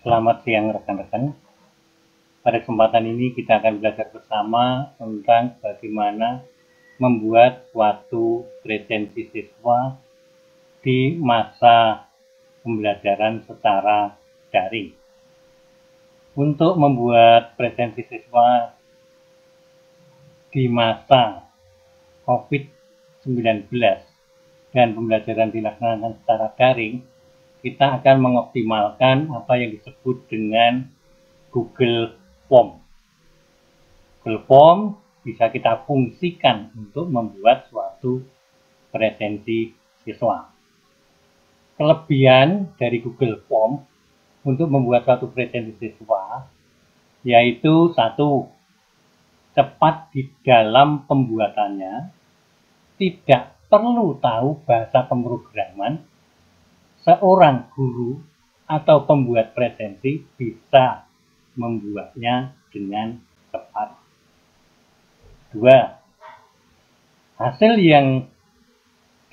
Selamat siang rekan-rekan. Pada kesempatan ini kita akan belajar bersama tentang bagaimana membuat suatu presensi siswa di masa pembelajaran secara daring. Untuk membuat presensi siswa di masa COVID-19 dan pembelajaran dilaksanakan secara daring, kita akan mengoptimalkan apa yang disebut dengan Google Form. Google Form bisa kita fungsikan untuk membuat suatu presensi siswa. Kelebihan dari Google Form untuk membuat suatu presensi siswa yaitu satu, cepat di dalam pembuatannya, tidak perlu tahu bahasa pemrograman. Seorang guru atau pembuat presensi bisa membuatnya dengan cepat. Dua, hasil yang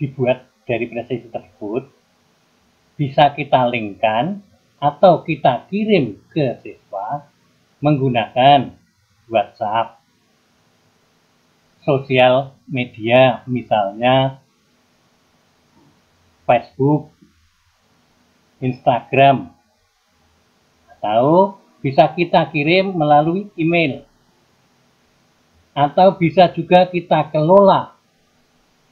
dibuat dari presensi tersebut bisa kita linkkan atau kita kirim ke siswa menggunakan WhatsApp, sosial media, misalnya Facebook, Instagram, atau bisa kita kirim melalui email, atau bisa juga kita kelola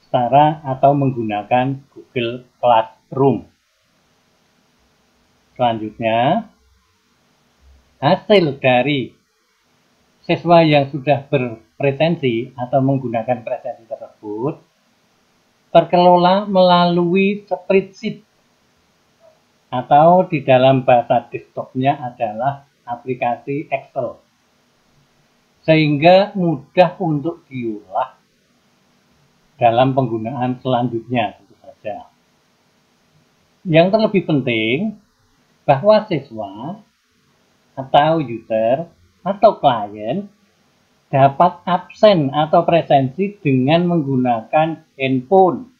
secara atau menggunakan Google Classroom. Selanjutnya, hasil dari siswa yang sudah berpresensi atau menggunakan presensi tersebut terkelola melalui spreadsheet, atau di dalam bahasa desktopnya adalah aplikasi Excel, sehingga mudah untuk diolah dalam penggunaan selanjutnya tentu saja. Yang terlebih penting, bahwa siswa atau user atau klien dapat absen atau presensi dengan menggunakan handphone.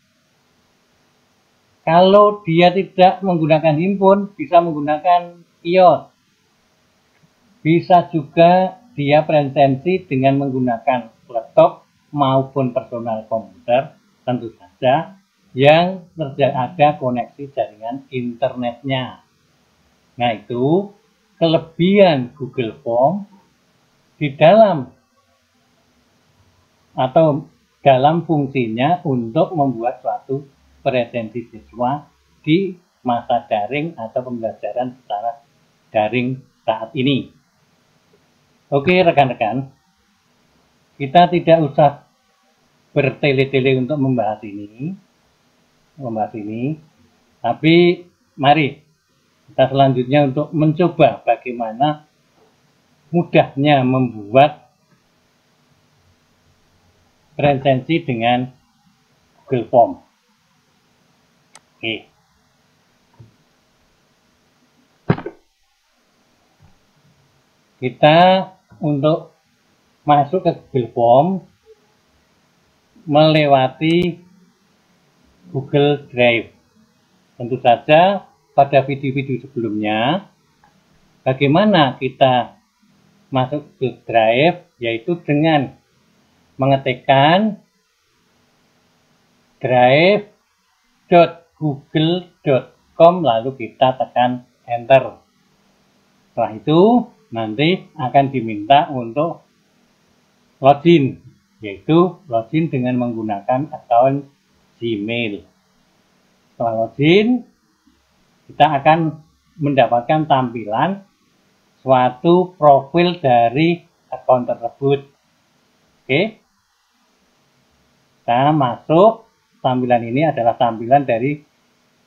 Kalau dia tidak menggunakan handphone, bisa menggunakan kios. Bisa juga dia presensi dengan menggunakan laptop maupun personal komputer, tentu saja yang ada koneksi jaringan internetnya. Nah, itu kelebihan Google Form di dalam atau dalam fungsinya untuk membuat suatu presensi siswa di masa daring atau pembelajaran secara daring saat ini. Oke rekan-rekan, kita tidak usah bertele-tele untuk membahas ini, tapi mari kita selanjutnya untuk mencoba bagaimana mudahnya membuat presensi dengan Google Form. Oke. Kita untuk masuk ke Google Form melewati Google Drive. Tentu saja pada video-video sebelumnya bagaimana kita masuk ke Drive, yaitu dengan mengetikkan drive.google.com lalu kita tekan enter. Setelah itu nanti akan diminta untuk login, yaitu login dengan menggunakan akun Gmail. Setelah login, kita akan mendapatkan tampilan suatu profil dari akun tersebut. Oke, kita masuk. Tampilan ini adalah tampilan dari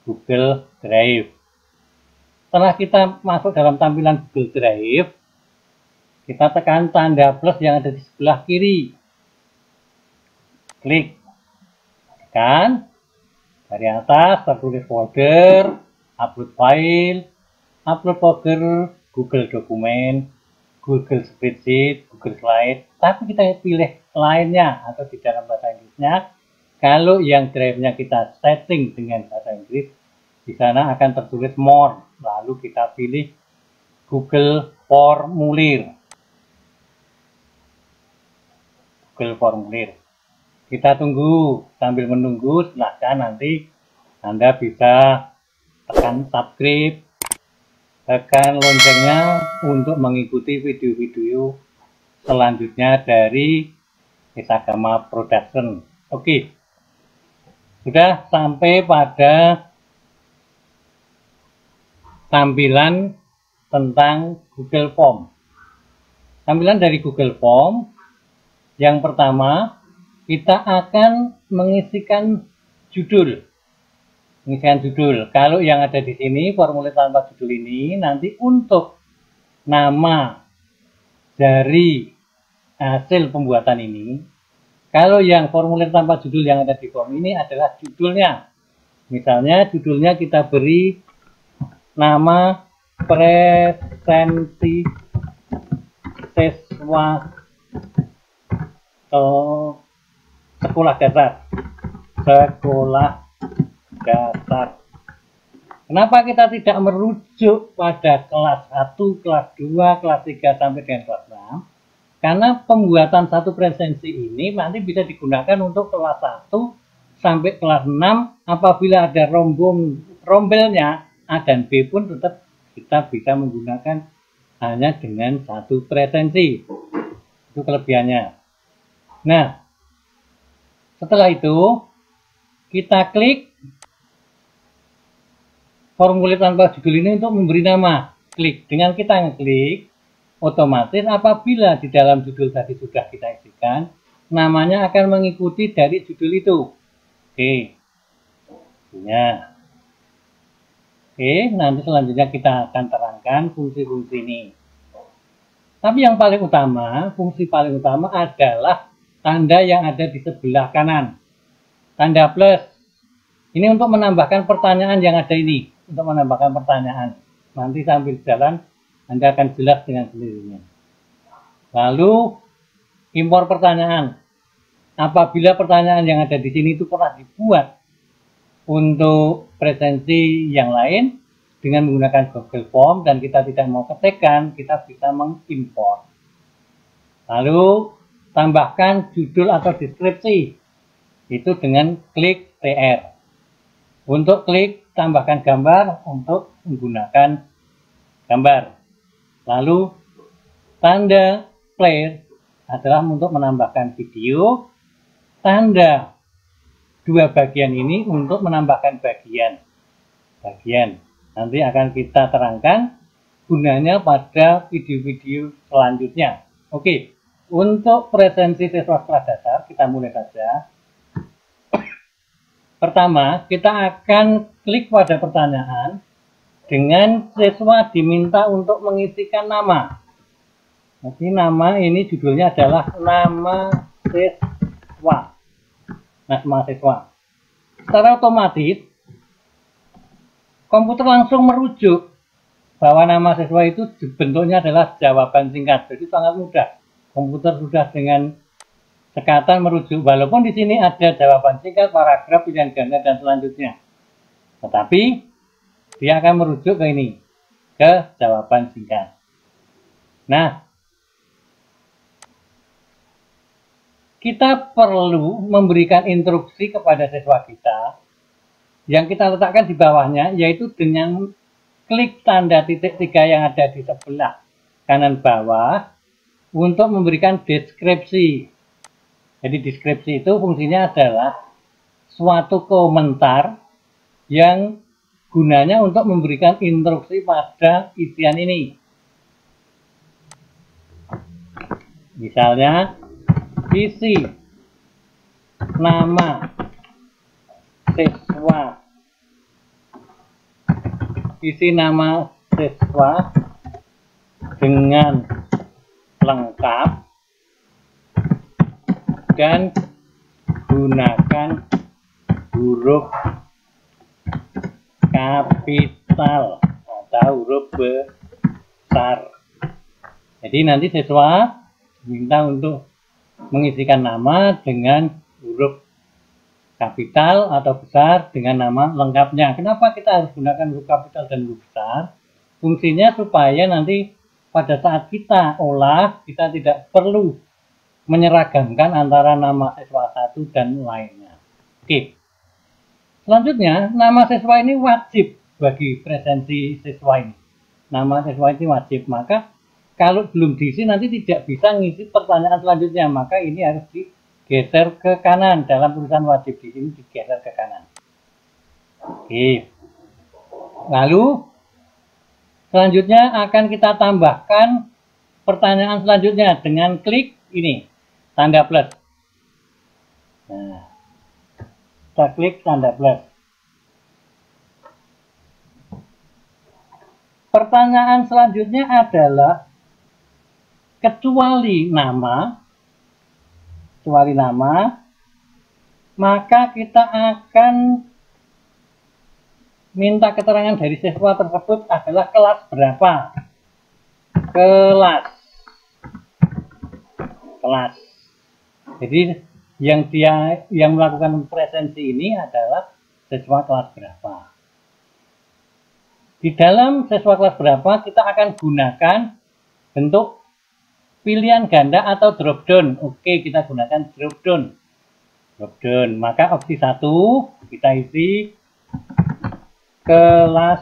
Google Drive. Setelah kita masuk dalam tampilan Google Drive, kita tekan tanda plus yang ada di sebelah kiri. Klik. Tekan. Dari atas tertulis folder, upload file, upload folder, Google Dokumen, Google Spreadsheet, Google Slide. Tapi kita pilih lainnya atau di dalam bahasa Inggrisnya. Kalau yang drive-nya kita setting dengan bahasa Inggris, di sana akan tertulis more. Lalu kita pilih Google Formulir. Google Formulir. Kita tunggu, sambil menunggu silahkan nanti Anda bisa tekan subscribe, tekan loncengnya untuk mengikuti video-video selanjutnya dari Isagama Production. Oke, sudah sampai pada tampilan tentang Google Form. Tampilan dari Google Form yang pertama, kita akan mengisikan judul. Kalau yang ada di sini formulir tanpa judul ini, nanti untuk nama dari hasil pembuatan ini, kalau yang formulir tanpa judul yang ada di form ini adalah judulnya. Misalnya judulnya kita beri nama presensi siswa sekolah dasar. Kenapa kita tidak merujuk pada kelas 1, kelas 2, kelas 3 sampai dengan kelas 6? Karena pembuatan satu presensi ini nanti bisa digunakan untuk kelas 1 sampai kelas 6. Apabila ada rombelnya A dan B pun tetap kita bisa menggunakan hanya dengan satu presensi. Itu kelebihannya. Nah, setelah itu kita klik formulir tanpa judul ini untuk memberi nama. Klik. Dengan kita ngeklik, otomatis apabila di dalam judul tadi sudah kita isikan, namanya akan mengikuti dari judul itu. Oke. Ya. Oke, nanti selanjutnya kita akan terangkan fungsi-fungsi ini. Tapi yang paling utama, fungsi paling utama adalah tanda yang ada di sebelah kanan. Tanda plus. Ini untuk menambahkan pertanyaan yang ada ini. Untuk menambahkan pertanyaan. Nanti sambil jalan, Anda akan jelas dengan sendirinya. Lalu, impor pertanyaan. Apabila pertanyaan yang ada di sini itu pernah dibuat untuk presensi yang lain, dengan menggunakan Google Form dan kita tidak mau ketikkan, kita bisa mengimpor. Lalu, tambahkan judul atau deskripsi. Itu dengan klik TR. Untuk klik tambahkan gambar untuk menggunakan gambar. Lalu tanda play adalah untuk menambahkan video. Tanda dua bagian ini untuk menambahkan bagian. Nanti akan kita terangkan gunanya pada video-video selanjutnya. Oke, untuk presensi siswa kelas dasar kita mulai saja. Pertama, kita akan klik pada pertanyaan dengan siswa diminta untuk mengisikan nama. Jadi nama ini judulnya adalah nama siswa. Nama siswa. Secara otomatis, komputer langsung merujuk bahwa nama siswa itu bentuknya adalah jawaban singkat. Jadi sangat mudah. Komputer sudah dengan sekatan merujuk, walaupun di sini ada jawaban singkat, paragraf, pilihan ganda, dan selanjutnya. Tetapi, dia akan merujuk ke ini, ke jawaban singkat. Nah, kita perlu memberikan instruksi kepada siswa kita, yang kita letakkan di bawahnya, yaitu dengan klik tanda titik 3 yang ada di sebelah kanan bawah, untuk memberikan deskripsi. Jadi deskripsi itu fungsinya adalah suatu komentar yang gunanya untuk memberikan instruksi pada isian ini. Misalnya, isi nama siswa. Isi nama siswa dengan lengkap dan gunakan huruf kapital atau huruf besar. Jadi nanti siswa diminta untuk mengisikan nama dengan huruf kapital atau besar dengan nama lengkapnya. Kenapa kita harus gunakan huruf kapital dan huruf besar? Fungsinya supaya nanti pada saat kita olah, kita tidak perlu menyeragamkan antara nama siswa satu dan lainnya. Oke. Selanjutnya, nama siswa ini wajib bagi presensi siswa ini. Nama siswa ini wajib, maka kalau belum diisi nanti tidak bisa ngisi pertanyaan selanjutnya, maka ini harus digeser ke kanan. Dalam tulisan wajib di sini digeser ke kanan. Oke. Lalu selanjutnya akan kita tambahkan pertanyaan selanjutnya dengan klik ini, tanda plus. Nah, kita klik tanda plus. Pertanyaan selanjutnya adalah kecuali nama, maka kita akan minta keterangan dari siswa tersebut adalah kelas berapa. Kelas. Jadi yang melakukan presensi ini adalah siswa kelas berapa. Di dalam siswa kelas berapa kita akan gunakan bentuk pilihan ganda atau drop down. Oke, kita gunakan drop down. Maka opsi 1 kita isi kelas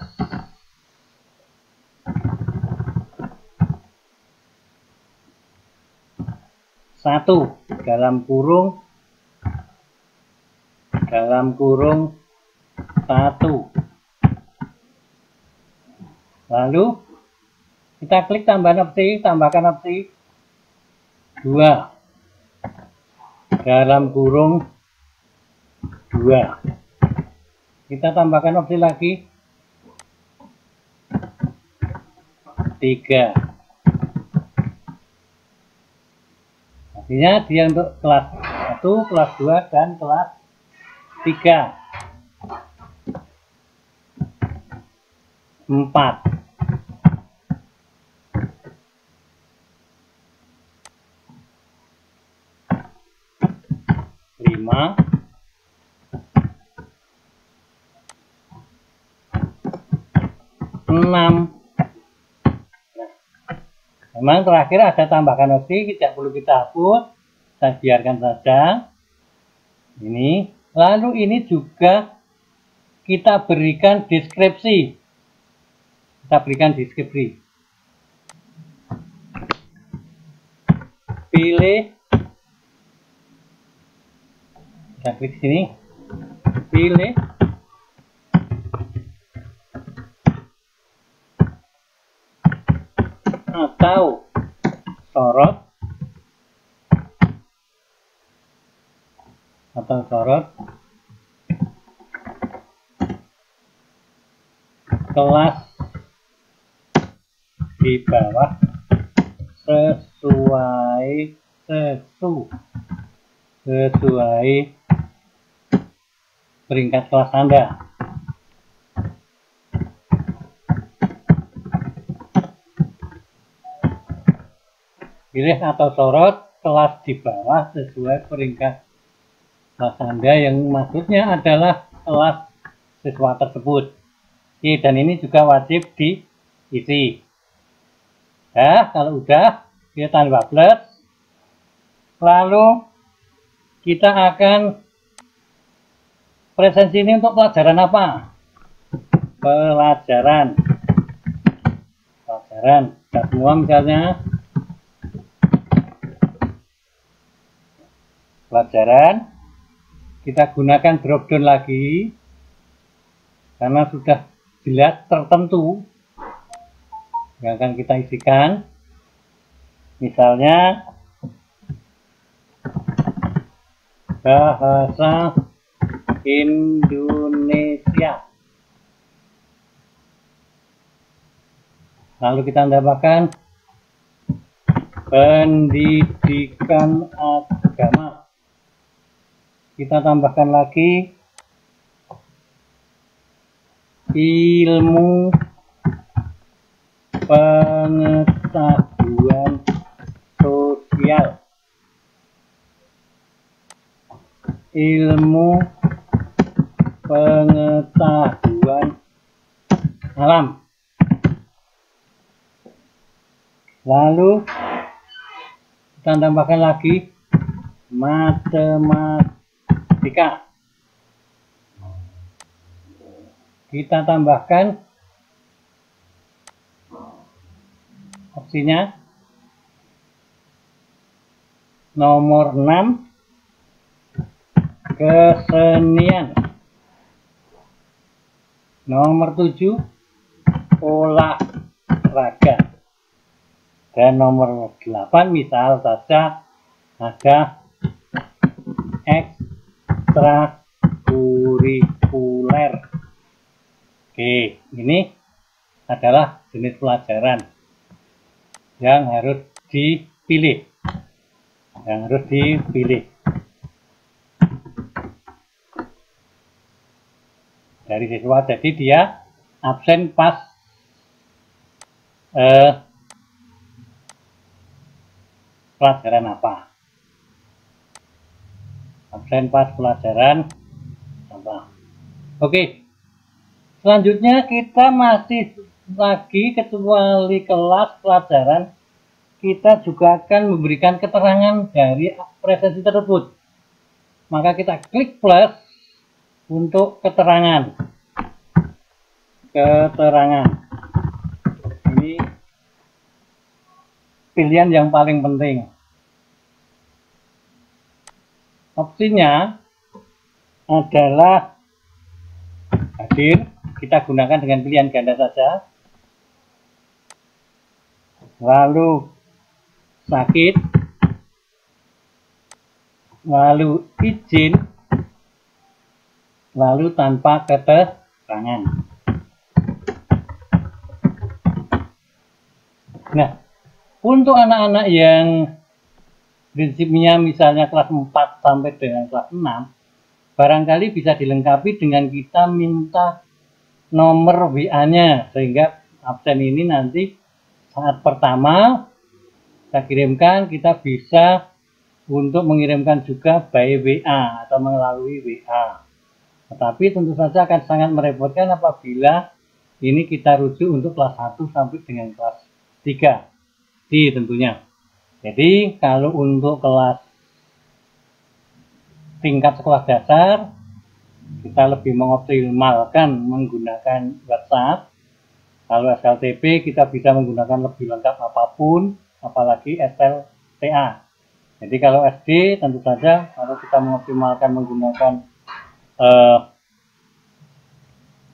1 dalam kurung 1. Lalu kita klik tambahkan opsi 2 dalam kurung 2. Kita tambahkan opsi lagi 3. Artinya dia untuk kelas 1, kelas 2, dan kelas 3. 4. 5. 6. Memang terakhir ada tambahkan opsi, tidak perlu kita hapus, saya biarkan saja. Ini, lalu ini juga kita berikan deskripsi. Pilih, kita klik sini, pilih atau sorot kelas di bawah sesuai peringkat kelas Anda. Pilih atau sorot kelas di bawah sesuai peringkat kelas Anda, yang maksudnya adalah kelas siswa tersebut. Oke, dan ini juga wajib diisi. Nah, kalau udah, kita tambah plus. Lalu kita akan presensi ini untuk pelajaran apa? Pelajaran. Kita semua misalnya pelajaran. Kita gunakan drop down lagi karena sudah jelas tertentu yang akan kita isikan. Misalnya bahasa Indonesia. Lalu kita tambahkan pendidikan agama. Kita tambahkan lagi ilmu pengetahuan sosial, ilmu pengetahuan alam. Lalu kita tambahkan lagi matematika. Kita tambahkan opsinya nomor 6 kesenian, nomor 7 olahraga, dan nomor 8 misal saja ada ekstrakurikuler. Oke, ini adalah jenis pelajaran yang harus dipilih. Dari siswa, jadi dia absen pas pelajaran apa? Absen pas pelajaran apa? Oke. Selanjutnya kita masih lagi, kecuali kelas pelajaran, kita juga akan memberikan keterangan dari presensi tersebut. Maka kita klik plus untuk keterangan. Ini pilihan yang paling penting. Opsinya adalah hadir. Kita gunakan dengan pilihan ganda saja. Lalu sakit. Lalu izin. Lalu tanpa keterangan. Nah, untuk anak-anak yang prinsipnya misalnya kelas 4 sampai dengan kelas 6, barangkali bisa dilengkapi dengan kita minta nomor WA-nya, sehingga absen ini nanti saat pertama kita kirimkan, kita bisa untuk mengirimkan juga by WA atau melalui WA. Tetapi tentu saja akan sangat merepotkan apabila ini kita rujuk untuk kelas 1 sampai dengan kelas 3 tentunya. Jadi kalau untuk kelas tingkat sekolah dasar, kita lebih mengoptimalkan menggunakan WhatsApp. Kalau SLTP kita bisa menggunakan lebih lengkap apapun, apalagi SLTA. Jadi kalau SD tentu saja kalau kita mengoptimalkan menggunakan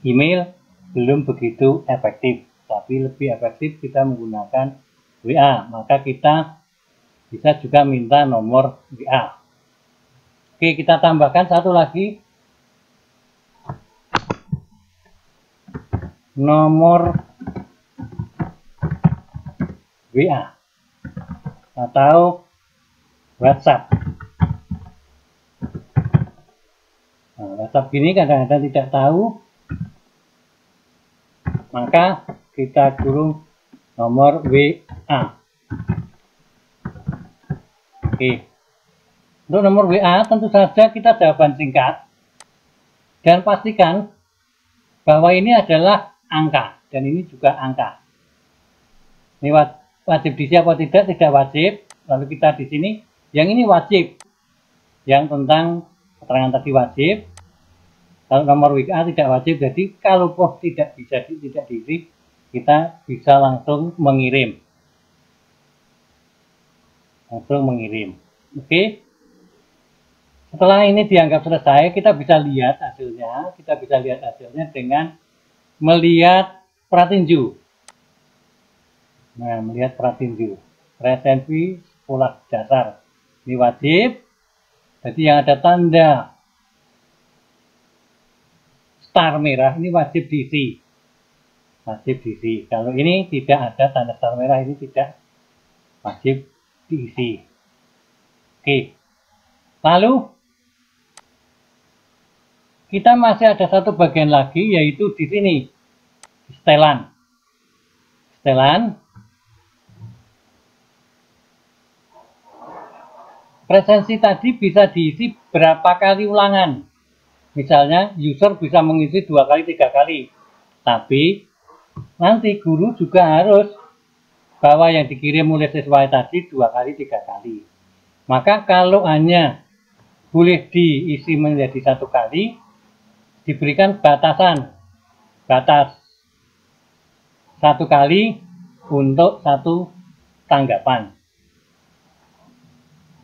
email belum begitu efektif, tapi lebih efektif kita menggunakan WA. Maka kita bisa juga minta nomor WA. Oke, kita tambahkan satu lagi, nomor WA atau WhatsApp. Nah, WhatsApp ini kadang-kadang tidak tahu, maka kita kurung nomor WA. Oke. Untuk nomor WA tentu saja kita jawaban singkat dan pastikan bahwa ini adalah angka dan ini juga angka. Ini wajib diisi atau tidak wajib. Lalu kita di sini yang ini wajib, yang tentang keterangan tadi wajib. Kalau nomor WA tidak wajib, jadi kalau tidak diisi, kita bisa langsung mengirim. Oke. Setelah ini dianggap selesai, kita bisa lihat hasilnya. Kita bisa lihat hasilnya dengan melihat pratinju. Nah, melihat pratinju. Presensi sekolah dasar. Ini wajib. Jadi yang ada tanda star merah ini wajib diisi. Kalau ini tidak ada tanda star merah, ini tidak wajib diisi. Oke. Lalu kita masih ada satu bagian lagi, yaitu di sini setelan. Presensi tadi bisa diisi berapa kali ulangan. Misalnya user bisa mengisi 2 kali, 3 kali. Tapi nanti guru juga harus bahwa yang dikirim oleh siswa tadi 2 kali 3 kali. Maka kalau hanya boleh diisi menjadi 1 kali, diberikan batas 1 kali untuk 1 tanggapan.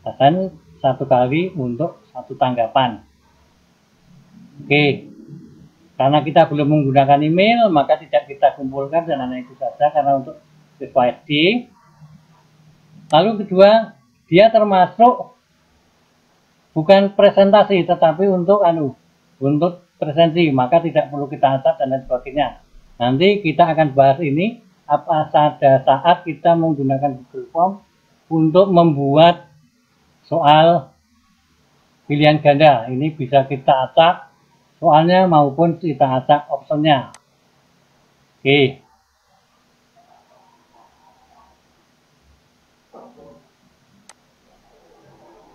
Batasan 1 kali untuk 1 tanggapan. Oke, karena kita belum menggunakan email, maka tidak kita kumpulkan dan hanya itu saja karena untuk siswa SD. Lalu kedua, dia termasuk bukan presentasi tetapi untuk presentasi, maka tidak perlu kita catat dan lain sebagainya. Nanti kita akan bahas ini pada saat kita menggunakan Google Form untuk membuat soal pilihan ganda. Ini bisa kita acak soalnya maupun kita acak optionnya. Oke.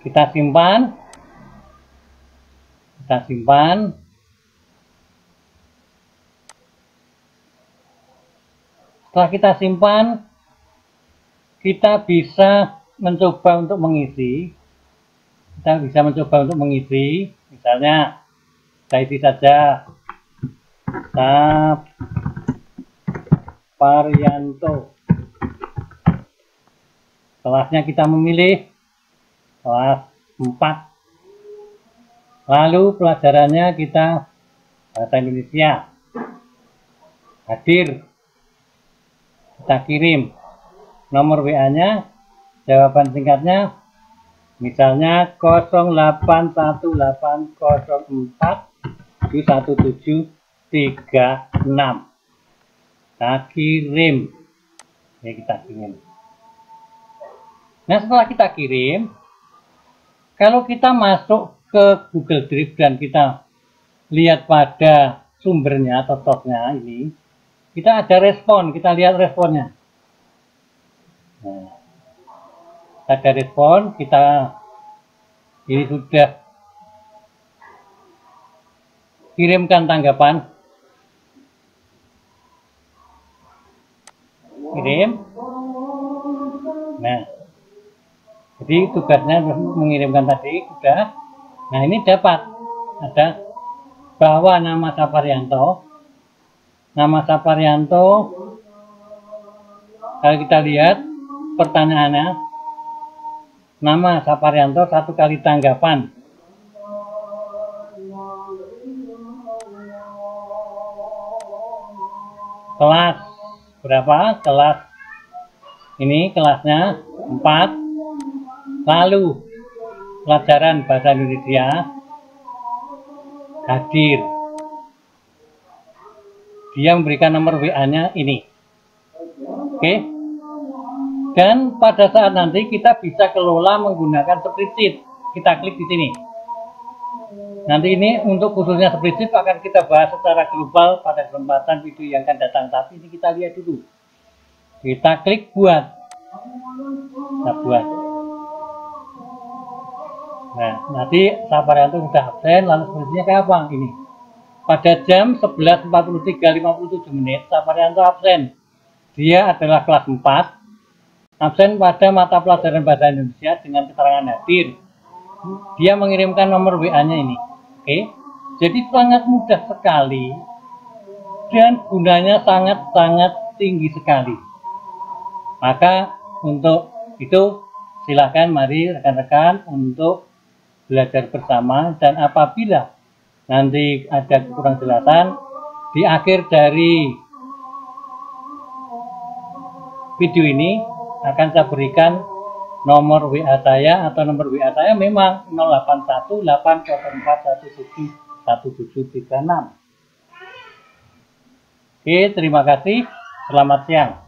Kita simpan. Setelah kita simpan, kita bisa mencoba untuk mengisi. Misalnya saya isi saja Saparianto. Kelasnya kita memilih kelas 4. Lalu pelajarannya kita bahasa Indonesia. Hadir. Kita kirim nomor WA-nya, jawaban singkatnya, misalnya 0818041736. Kita kirim. Ya, kita kirim. Nah, setelah kita kirim, kalau kita masuk ke Google Drive dan kita lihat pada sumbernya atau source-nya ini, kita ada respon, kita lihat responnya. Nah, ada respon, kita ini sudah kirimkan tanggapan. Kirim. Nah, jadi tugasnya mengirimkan tadi sudah. Nah, ini dapat ada bahwa nama Saparianto. Nama Saparianto, kalau kita lihat pertanyaannya, nama Saparianto 1 kali tanggapan. Kelas berapa? Kelas ini kelasnya 4. Lalu pelajaran bahasa Indonesia, hadir. Dia memberikan nomor WA-nya ini. Oke. Dan pada saat nanti kita bisa kelola menggunakan spreadsheet. Kita klik di sini. Nanti ini untuk khususnya spreadsheet akan kita bahas secara global pada kesempatan video yang akan datang. Tapi ini kita lihat dulu. Kita klik buat. Kita buat. Nah, nanti Saparianto sudah absen, lalu spreadsheetnya kayak apa? Ini. Pada jam 11.43.57 menit, Saparianto absen. Dia adalah kelas 4. Absen pada mata pelajaran bahasa Indonesia dengan keterangan hadir. Dia mengirimkan nomor WA-nya ini. Oke. Jadi sangat mudah sekali. Dan gunanya sangat-sangat tinggi sekali. Maka untuk itu silakan mari rekan-rekan untuk belajar bersama, dan apabila nanti ada kurang jelasan di akhir dari video ini akan saya berikan nomor WA saya, atau nomor WA saya memang 081804171736. Oke, terima kasih. Selamat siang.